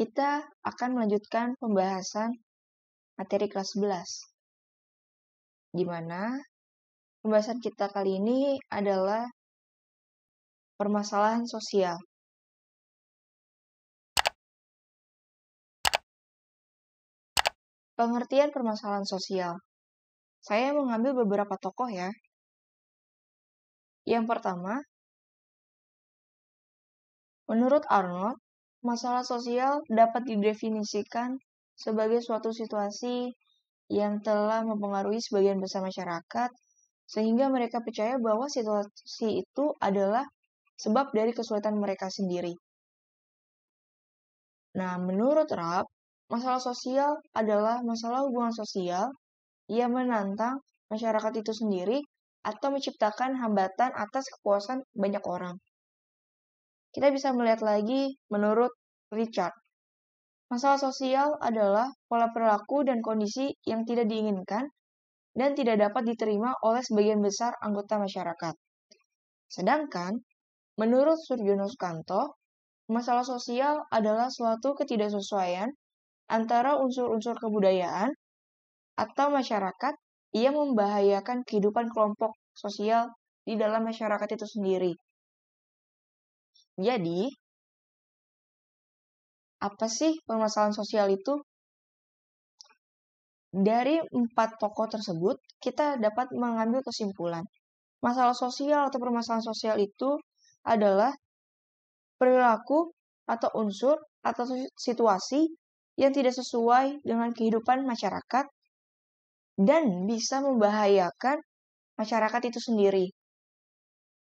Kita akan melanjutkan pembahasan materi kelas 11, di mana pembahasan kita kali ini adalah permasalahan sosial. Pengertian permasalahan sosial. Saya mengambil beberapa tokoh ya. Yang pertama, menurut Arnold, masalah sosial dapat didefinisikan sebagai suatu situasi yang telah mempengaruhi sebagian besar masyarakat, sehingga mereka percaya bahwa situasi itu adalah sebab dari kesulitan mereka sendiri. Nah, menurut Rapp, masalah sosial adalah masalah hubungan sosial yang menantang masyarakat itu sendiri atau menciptakan hambatan atas kepuasan banyak orang. Kita bisa melihat lagi menurut Richard. Masalah sosial adalah pola perilaku dan kondisi yang tidak diinginkan dan tidak dapat diterima oleh sebagian besar anggota masyarakat. Sedangkan, menurut Surjono Sukanto, masalah sosial adalah suatu ketidaksesuaian antara unsur-unsur kebudayaan atau masyarakat yang membahayakan kehidupan kelompok sosial di dalam masyarakat itu sendiri. Jadi, apa sih permasalahan sosial itu? Dari 4 tokoh tersebut, kita dapat mengambil kesimpulan. Masalah sosial atau permasalahan sosial itu adalah perilaku atau unsur atau situasi yang tidak sesuai dengan kehidupan masyarakat dan bisa membahayakan masyarakat itu sendiri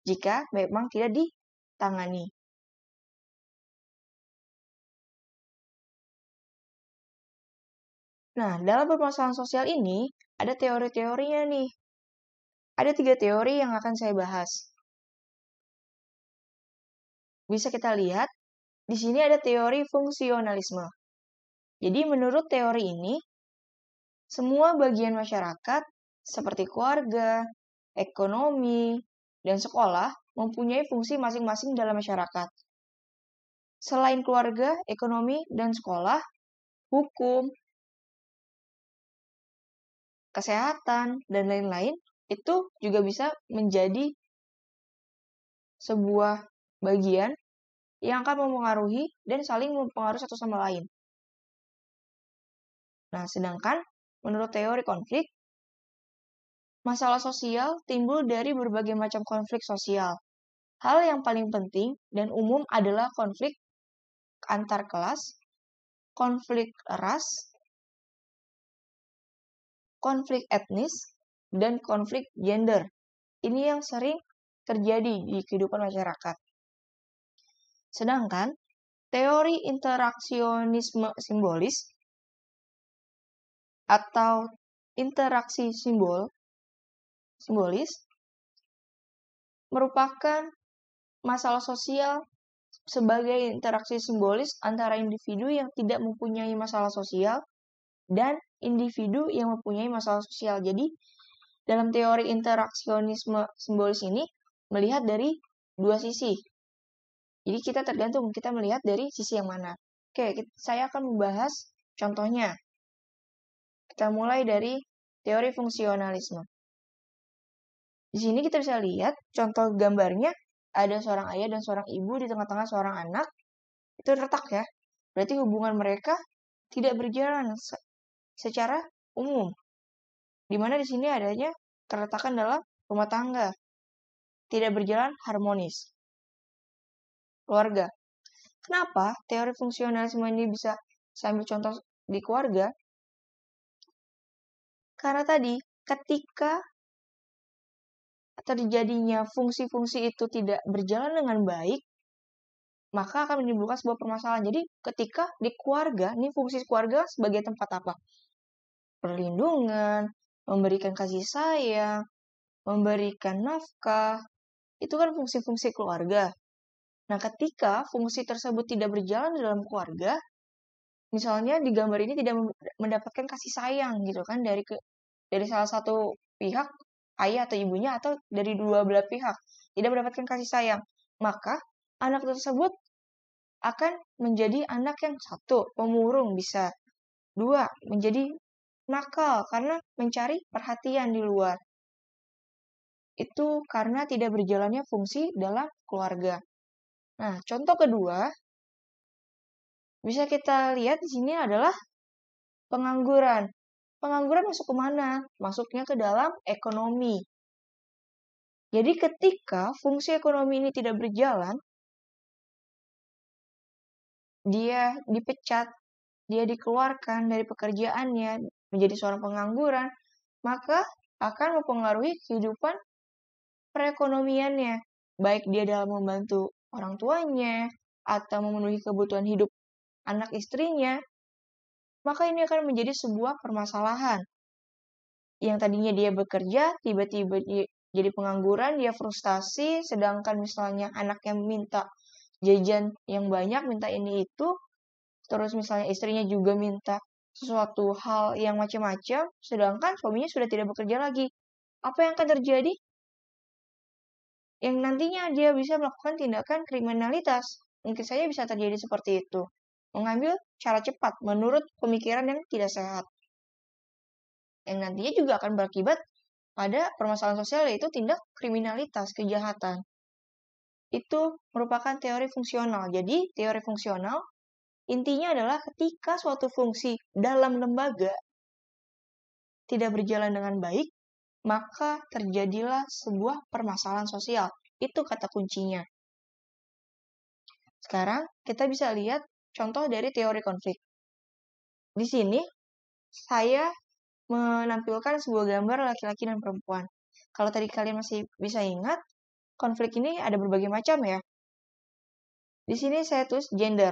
jika memang tidak ditangani. Nah, dalam permasalahan sosial ini, ada teori-teorinya nih. Ada 3 teori yang akan saya bahas. Bisa kita lihat, di sini ada teori fungsionalisme. Jadi, menurut teori ini, semua bagian masyarakat, seperti keluarga, ekonomi, dan sekolah, mempunyai fungsi masing-masing dalam masyarakat. Selain keluarga, ekonomi, dan sekolah, hukum, kesehatan, dan lain-lain, itu juga bisa menjadi sebuah bagian yang akan mempengaruhi dan saling mempengaruhi satu sama lain. Nah, sedangkan menurut teori konflik, masalah sosial timbul dari berbagai macam konflik sosial. Hal yang paling penting dan umum adalah konflik antar kelas, konflik ras, konflik etnis, dan konflik gender. Ini yang sering terjadi di kehidupan masyarakat. Sedangkan teori interaksionisme simbolis atau interaksi simbolis merupakan masalah sosial sebagai interaksi simbolis antara individu yang tidak mempunyai masalah sosial dan individu yang mempunyai masalah sosial. Jadi, dalam teori interaksionisme simbolis ini melihat dari dua sisi. Jadi, kita tergantung kita melihat dari sisi yang mana. Oke, saya akan membahas contohnya. Kita mulai dari teori fungsionalisme. Di sini kita bisa lihat contoh gambarnya, ada seorang ayah dan seorang ibu di tengah-tengah seorang anak. Itu retak ya. Berarti hubungan mereka tidak berjalan secara umum. Di mana di sini adanya keretakan dalam rumah tangga. Tidak berjalan harmonis. Keluarga. Kenapa teori fungsionalisme ini bisa saya ambil contoh di keluarga? Karena tadi, ketika terjadinya fungsi-fungsi itu tidak berjalan dengan baik, maka akan menimbulkan sebuah permasalahan. Jadi, ketika di keluarga, ini fungsi keluarga sebagai tempat apa? Perlindungan, memberikan kasih sayang, memberikan nafkah, itu kan fungsi-fungsi keluarga. Nah, ketika fungsi tersebut tidak berjalan dalam keluarga, misalnya di gambar ini tidak mendapatkan kasih sayang gitu kan dari salah satu pihak, ayah atau ibunya, atau dari dua belah pihak tidak mendapatkan kasih sayang, maka anak tersebut akan menjadi anak yang satu, pemurung bisa. Dua, menjadi nakal karena mencari perhatian di luar. Itu karena tidak berjalannya fungsi dalam keluarga. Nah, contoh kedua, bisa kita lihat di sini adalah pengangguran. Pengangguran masuk ke mana? Masuknya ke dalam ekonomi. Jadi ketika fungsi ekonomi ini tidak berjalan, dia dipecat, dia dikeluarkan dari pekerjaannya, menjadi seorang pengangguran, maka akan mempengaruhi kehidupan perekonomiannya. Baik dia dalam membantu orang tuanya, atau memenuhi kebutuhan hidup anak istrinya, maka ini akan menjadi sebuah permasalahan. Yang tadinya dia bekerja, tiba-tiba dia jadi pengangguran, dia frustasi, sedangkan misalnya anaknya minta jajan yang banyak, minta ini itu, terus misalnya istrinya juga minta sesuatu hal yang macam-macam, sedangkan suaminya sudah tidak bekerja lagi. Apa yang akan terjadi? Yang nantinya dia bisa melakukan tindakan kriminalitas. Mungkin saja bisa terjadi seperti itu. Mengambil cara cepat menurut pemikiran yang tidak sehat. Yang nantinya juga akan berakibat pada permasalahan sosial, yaitu tindak kriminalitas, kejahatan. Itu merupakan teori fungsional. Jadi, teori fungsional intinya adalah ketika suatu fungsi dalam lembaga tidak berjalan dengan baik, maka terjadilah sebuah permasalahan sosial. Itu kata kuncinya. Sekarang kita bisa lihat contoh dari teori konflik. Di sini saya menampilkan sebuah gambar laki-laki dan perempuan. Kalau tadi kalian masih bisa ingat, konflik ini ada berbagai macam ya. Di sini saya tulis gender.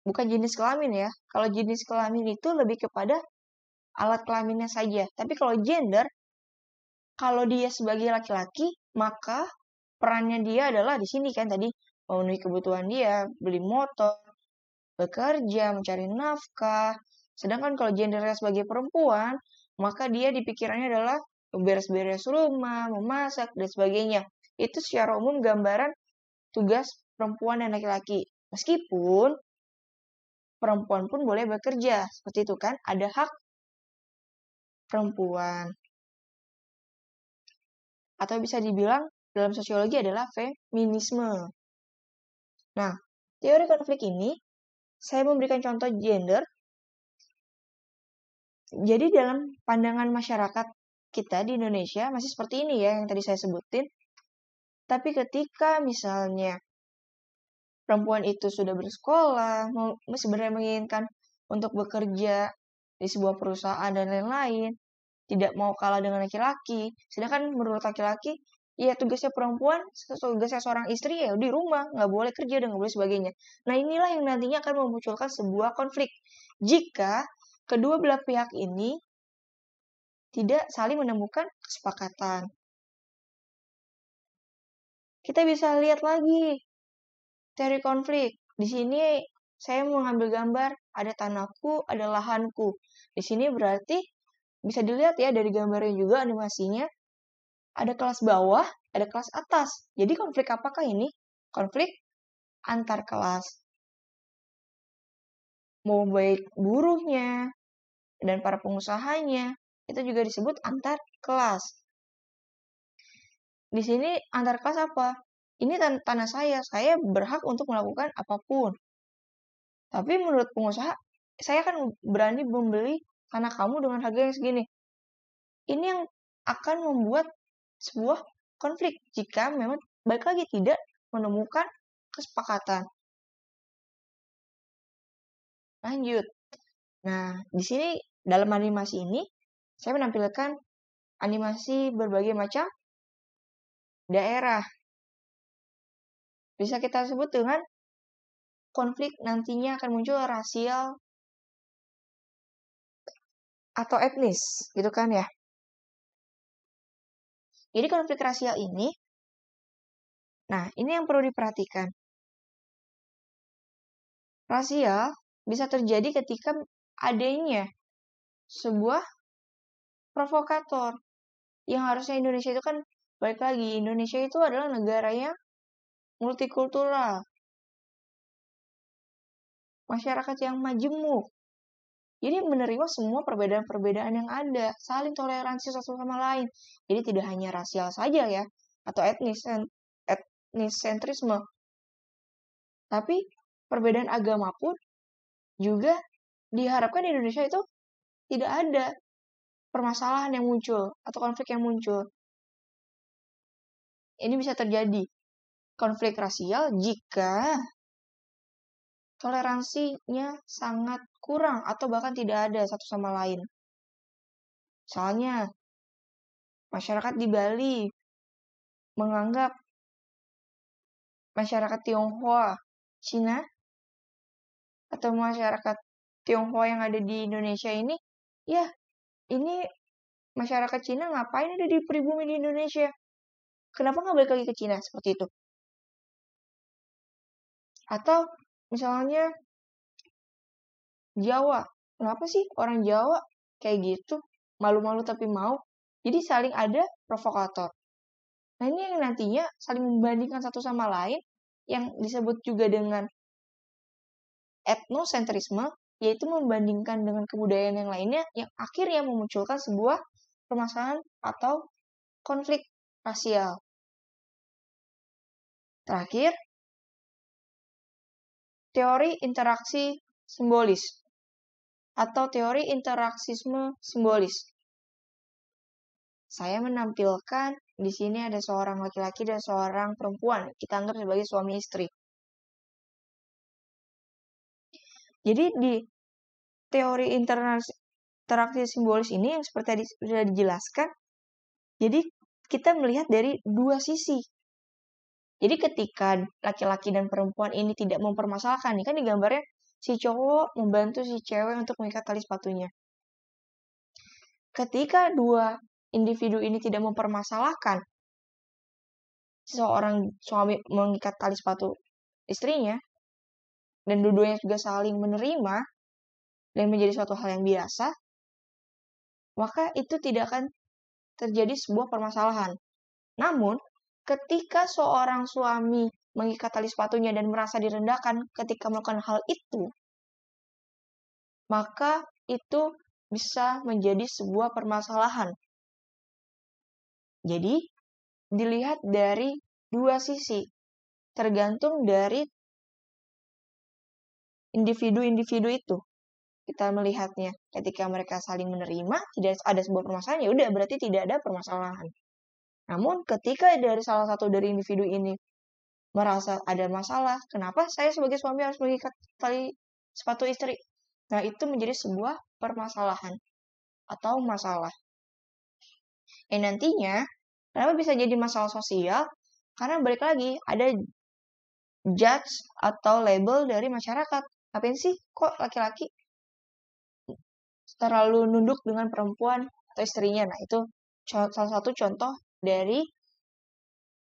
Bukan jenis kelamin ya. Kalau jenis kelamin itu lebih kepada alat kelaminnya saja. Tapi kalau gender, kalau dia sebagai laki-laki, maka perannya dia adalah di sini kan tadi memenuhi kebutuhan dia, beli motor, bekerja, mencari nafkah. Sedangkan kalau gendernya sebagai perempuan, maka dia di pikirannya adalah beres-beres rumah, memasak, dan sebagainya. Itu secara umum gambaran tugas perempuan dan laki-laki. Meskipun perempuan pun boleh bekerja, seperti itu kan, ada hak perempuan. Atau bisa dibilang dalam sosiologi adalah feminisme. Nah, teori konflik ini, saya memberikan contoh gender. Jadi dalam pandangan masyarakat kita di Indonesia masih seperti ini ya yang tadi saya sebutin. Tapi ketika misalnya perempuan itu sudah bersekolah, sebenarnya menginginkan untuk bekerja di sebuah perusahaan dan lain-lain, tidak mau kalah dengan laki-laki. Sedangkan menurut laki-laki, ya tugasnya perempuan, tugasnya seorang istri ya di rumah, nggak boleh kerja dan nggak boleh sebagainya. Nah inilah yang nantinya akan memunculkan sebuah konflik. Jika kedua belah pihak ini tidak saling menemukan kesepakatan. Kita bisa lihat lagi teori konflik. Di sini saya mengambil gambar, ada tanahku, ada lahanku. Di sini berarti bisa dilihat ya dari gambarnya juga animasinya. Ada kelas bawah, ada kelas atas. Jadi konflik apakah ini? Konflik antar kelas. Mau baik buruhnya dan para pengusahanya, itu juga disebut antar kelas. Di sini antar kelas apa? Ini tanah saya berhak untuk melakukan apapun. Tapi menurut pengusaha, saya akan berani membeli tanah kamu dengan harga yang segini. Ini yang akan membuat sebuah konflik jika memang balik lagi tidak menemukan kesepakatan. Lanjut. Nah, di sini dalam animasi ini saya menampilkan animasi berbagai macam daerah. Bisa kita sebut dengan konflik nantinya akan muncul rasial atau etnis, gitu kan ya. Jadi konflik rasial ini, nah ini yang perlu diperhatikan. Rasial bisa terjadi ketika adanya sebuah provokator. Yang harusnya Indonesia itu kan, balik lagi, Indonesia itu adalah negara yang multikultural. masyarakat yang majemuk. Jadi menerima semua perbedaan-perbedaan yang ada, saling toleransi satu sama lain. Jadi tidak hanya rasial saja ya, atau etnisentrisme. Tapi perbedaan agama pun juga diharapkan di Indonesia itu tidak ada permasalahan yang muncul atau konflik yang muncul. Ini bisa terjadi konflik rasial jika toleransinya sangat kurang atau bahkan tidak ada satu sama lain. Soalnya, masyarakat di Bali menganggap masyarakat Tionghoa Cina atau masyarakat Tionghoa yang ada di Indonesia ini, ya ini masyarakat Cina ngapain ada di pribumi di Indonesia? Kenapa nggak balik lagi ke Cina seperti itu? Atau misalnya Jawa, kenapa sih orang Jawa kayak gitu? Malu-malu tapi mau. Jadi saling ada provokator. Nah ini yang nantinya saling membandingkan satu sama lain yang disebut juga dengan etnosentrisme, yaitu membandingkan dengan kebudayaan yang lainnya yang akhirnya memunculkan sebuah permasalahan atau konflik rasial. Terakhir, teori interaksi simbolis atau teori interaksisme simbolis. Saya menampilkan di sini ada seorang laki-laki dan seorang perempuan. Kita anggap sebagai suami istri. Jadi di teori interaksi simbolis ini yang seperti tadi sudah dijelaskan, jadi kita melihat dari dua sisi. Jadi ketika laki-laki dan perempuan ini tidak mempermasalahkan, ini kan di gambarnya si cowok membantu si cewek untuk mengikat tali sepatunya. Ketika dua individu ini tidak mempermasalahkan seorang suami mengikat tali sepatu istrinya, dan dua-duanya juga saling menerima dan menjadi suatu hal yang biasa, maka itu tidak akan terjadi sebuah permasalahan. Namun, ketika seorang suami mengikat tali sepatunya dan merasa direndahkan ketika melakukan hal itu, maka itu bisa menjadi sebuah permasalahan. Jadi, dilihat dari dua sisi, tergantung dari individu-individu itu. Kita melihatnya ketika mereka saling menerima, tidak ada sebuah permasalahan, ya udah berarti tidak ada permasalahan. Namun ketika dari salah satu dari individu ini merasa ada masalah, kenapa saya sebagai suami harus mengikat tali sepatu istri? Nah, itu menjadi sebuah permasalahan atau masalah. Nantinya, kenapa bisa jadi masalah sosial? Karena balik lagi, ada judge atau label dari masyarakat. Ngapain sih kok laki-laki terlalu nunduk dengan perempuan atau istrinya? Nah, itu salah satu contoh dari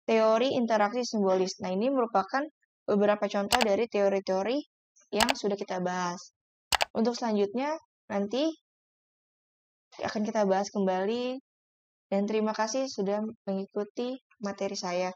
teori interaksi simbolis. Nah, ini merupakan beberapa contoh dari teori-teori yang sudah kita bahas. Untuk selanjutnya, nanti akan kita bahas kembali. Dan terima kasih sudah mengikuti materi saya.